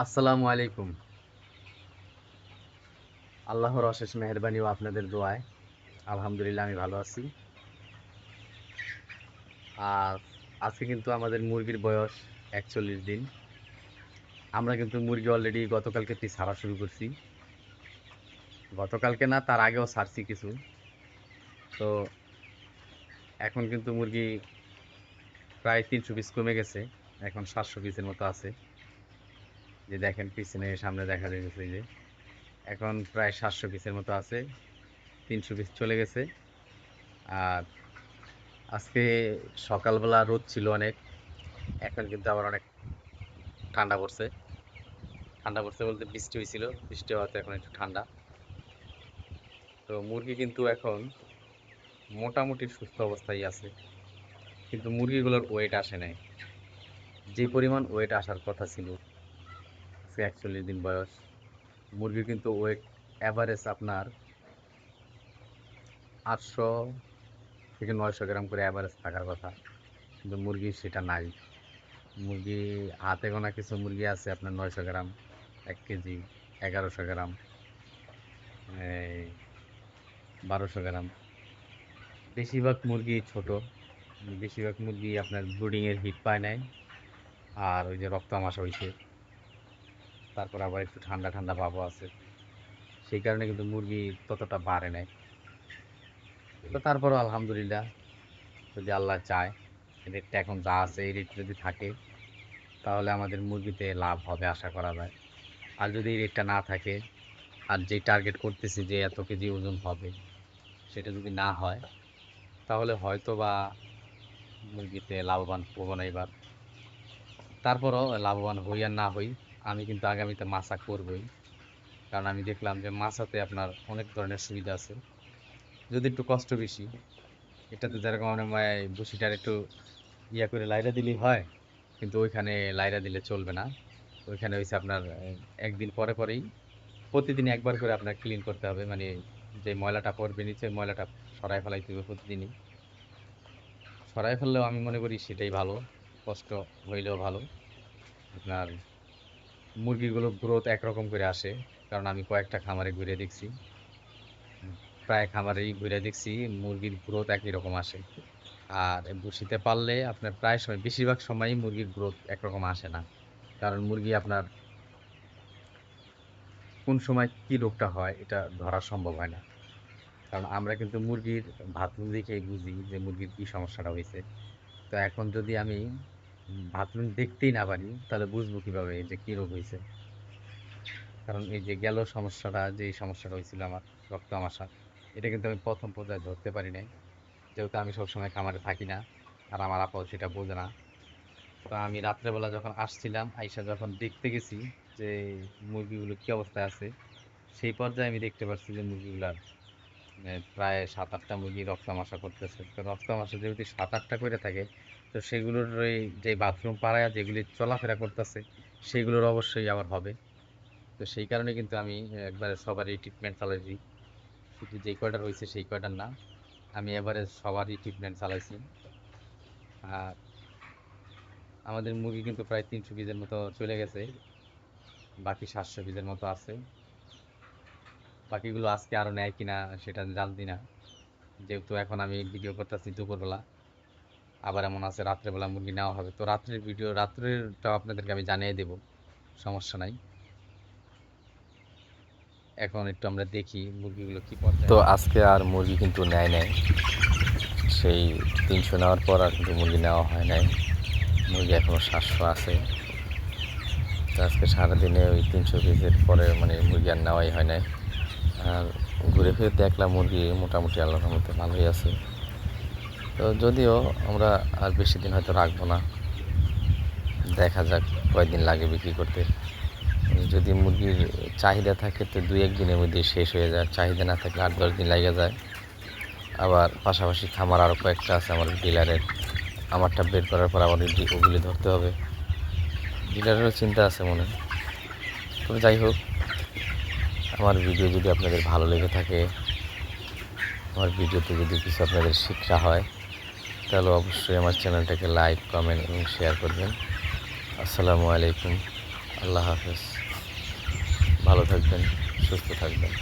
আসসালামু আলাইকুম। আল্লাহর অশেষ মেহেরবানি ও আপনাদের দোয়ায় আলহামদুলিল্লাহ আমি ভালো আছি। আর আজকে কিন্তু আমাদের মুরগির বয়স ৪১ দিন। আমরা কিন্তু মুরগি অলরেডি গতকালকে ছাড়া শুরু করছি। গতকালকে না, তার আগেও ছাড়ছি কিছু। তো এখন কিন্তু মুরগি প্রায় ৩০০ পিস কমে গেছে। এখন ৭০০ পিসের মতো আছে। যে দেখেন পিছনে সামনে দেখা যাইতেছে, এই যে এখন প্রায় ৭০০ পিসের মতো আছে। ৩০০ পিস চলে গেছে। আর আজকে সকালবেলা রোদ ছিল অনেক। এখন কিন্তু আবার অনেক ঠান্ডা পড়ছে। ঠান্ডা পড়ছে বলতে বৃষ্টি হয়েছিল, বৃষ্টি হওয়াতে এখন একটু ঠান্ডা। তো মুরগি কিন্তু এখন মোটামুটি সুস্থ অবস্থায় আছে, কিন্তু মুরগিগুলোর ওয়েট আসে নাই। যে পরিমাণ ওয়েট আসার কথা ছিল, ৪১ দিন বয়স মুরগির কিন্তু ওয়েট অ্যাভারেজ আপনার ৮০০ থেকে ৯০০ গ্রাম করে অ্যাভারেজ থাকার কথা, কিন্তু মুরগি সেটা নাই। মুরগি হাতে গোনা কিছু মুরগি আছে আপনার ৯০০ গ্রাম, ১ কেজি, ১১০০ গ্রাম, ১২০০ গ্রাম। বেশিরভাগ মুরগি ছোট। বেশিরভাগ মুরগি আপনার ব্রুডিং এর হিট পায় নাই। আর ওই যে রক্ত আমাশা হইছে, তারপর আবার একটু ঠান্ডা ঠান্ডা ভাবও আছে, সেই কারণে কিন্তু মুরগি ততটা বাড়ে নাই। তো তারপরও আলহামদুলিল্লাহ, যদি আল্লাহ চায়, রেটটা এখন যা আছে এই রেট যদি থাকে, তাহলে আমাদের মুরগিতে লাভ হবে আশা করা যায়। আর যদি এই রেটটা না থাকে, আর যে টার্গেট করতেছি যে এত কেজি ওজন হবে, সেটা যদি না হয়, তাহলে হয়তো বা মুরগিতে লাভবান হবো না এবার। তারপরও লাভবান হই আর না হই, আমি কিন্তু আগামীতে মাছা করবই। কারণ আমি দেখলাম যে মাছাতে আপনার অনেক ধরনের সুবিধা আছে, যদি একটু কষ্ট বেশি। এটাতে যেরকম মানে বসিটার একটু ইয়া করে লাইরা দিলেই হয়, কিন্তু ওইখানে লাইরা দিলে চলবে না। ওইখানে হইছে আপনার একদিন পরে পরেই প্রতিদিন একবার করে আপনার ক্লিন করতে হবে, মানে যে ময়লাটা পড়বে নিচে ময়লাটা সরাই ফেলাইতে হবে প্রতিদিনই। সরাই ফেললেও আমি মনে করি সেটাই ভালো, কষ্ট হইলেও ভালো। আপনার মুরগিগুলো গ্রোথ একরকম করে আসে, কারণ আমি কয়েকটা খামারে ঘুরে দেখছি। প্রায় খামারেই ঘুরে দেখছি মুরগির গ্রোথ একই রকম আসে। আর বসিতে পারলে আপনার প্রায় সময়, বেশিরভাগ সময়ই মুরগির গ্রোথ একরকম আসে না। কারণ মুরগি আপনার কোন সময় কি রোগটা হয় এটা ধরা সম্ভব হয় না। কারণ আমরা কিন্তু মুরগির বাথরুম দেখেই বুঝি যে মুরগির কি সমস্যাটা হয়েছে। তো এখন যদি আমি বাথরুম দেখতেই না পারি, তাহলে বুঝবো কিভাবে যে কি রোগ হয়েছে? কারণ এই যে গেল সমস্যাটা, যে সমস্যাটা হয়েছিল আমার, রক্ত আমাশা, এটা কিন্তু আমি প্রথম পর্যায়ে ধরতে পারি নাই, যেহেতু আমি সবসময় খামারে থাকি না। আর আমার আপাও সেটা বোঝে না। তো আমি রাত্রেবেলা যখন আসছিলাম, আইসা যখন দেখতে গেছি যে মুরগিগুলো কি অবস্থায় আছে, সেই পর্যায়ে আমি দেখতে পারছি যে মুরগিগুলার প্রায় ৭-৮টা মুরগি রক্তামাশা করতেছে। তো রক্তামাশা যেহেতু ৭-৮টা করে থাকে, তো সেগুলোর ওই যে বাথরুম পাড়ায় যেগুলি চলাফেরা করতেছে, সেগুলোর অবশ্যই আবার হবে। তো সেই কারণে কিন্তু আমি একবারে সবারই ট্রিটমেন্ট চালাইছি। শুধু যেই কয়টার হয়েছে সেই কয়টার না, আমি এবারে সবারই ট্রিটমেন্ট চালাইছি। আর আমাদের মুরগি কিন্তু প্রায় ৩০০ পিসের মতো চলে গেছে, বাকি ৭০০ পিসের মতো আছে। বাকিগুলো আজকে আরো নেয় কিনা সেটা জানতি না, যেহেতু এখন আমি ভিডিও করতেছি দুপুরবেলা। আবার এমন আছে রাত্রেবেলা মুরগি নেওয়া হবে, তো রাত্রের ভিডিও রাত্রেরটাও আপনাদেরকে আমি জানিয়ে দেব, সমস্যা নাই। এখন একটু আমরা দেখি মুরগিগুলো কি পর্যায়ে তো আছে। আজকে আর মুরগি কিন্তু নেয় নাই। সেই ৩০০ নেওয়ার পর আর কিন্তু মুরগি নেওয়া হয় নাই। মুরগি এখনও ৭০০ আছে। তো আজকে সারাদিনে ওই ৩০০ পিসের পরে মানে মুরগি আর নেওয়াই হয় নাই। আর ঘুরে ফিরে দেখলাম মুরগি মোটামুটি আল্লাহর রহমতে ভালোই আছে। তো যদিও আমরা আর বেশি দিন হয়তো রাখবো না, দেখা যাক কয়দিন লাগে বিক্রি করতে। যদি মুরগির চাহিদা থাকে তো ২-১ দিনের মধ্যে শেষ হয়ে যায়, চাহিদা না থাকলে ৮-১০ দিন লেগে যায়। আবার পাশাপাশি খামার আরও কয়েকটা আছে আমার ডিলারের, আমারটা বের করার পর আবার ওগুলি ধরতে হবে। ডিলারেরও চিন্তা আছে মনে। তবে যাই হোক, আমার ভিডিও যদি আপনাদের ভালো লেগে থাকে, আমার ভিডিওতে যদি কিছু আপনাদের শিক্ষা হয়, তাহলে অবশ্যই আমার চ্যানেলটাকে লাইক, কমেন্ট এবং শেয়ার করবেন। আসসালামু আলাইকুম। আল্লাহ হাফেজ। ভালো থাকবেন, সুস্থ থাকবেন।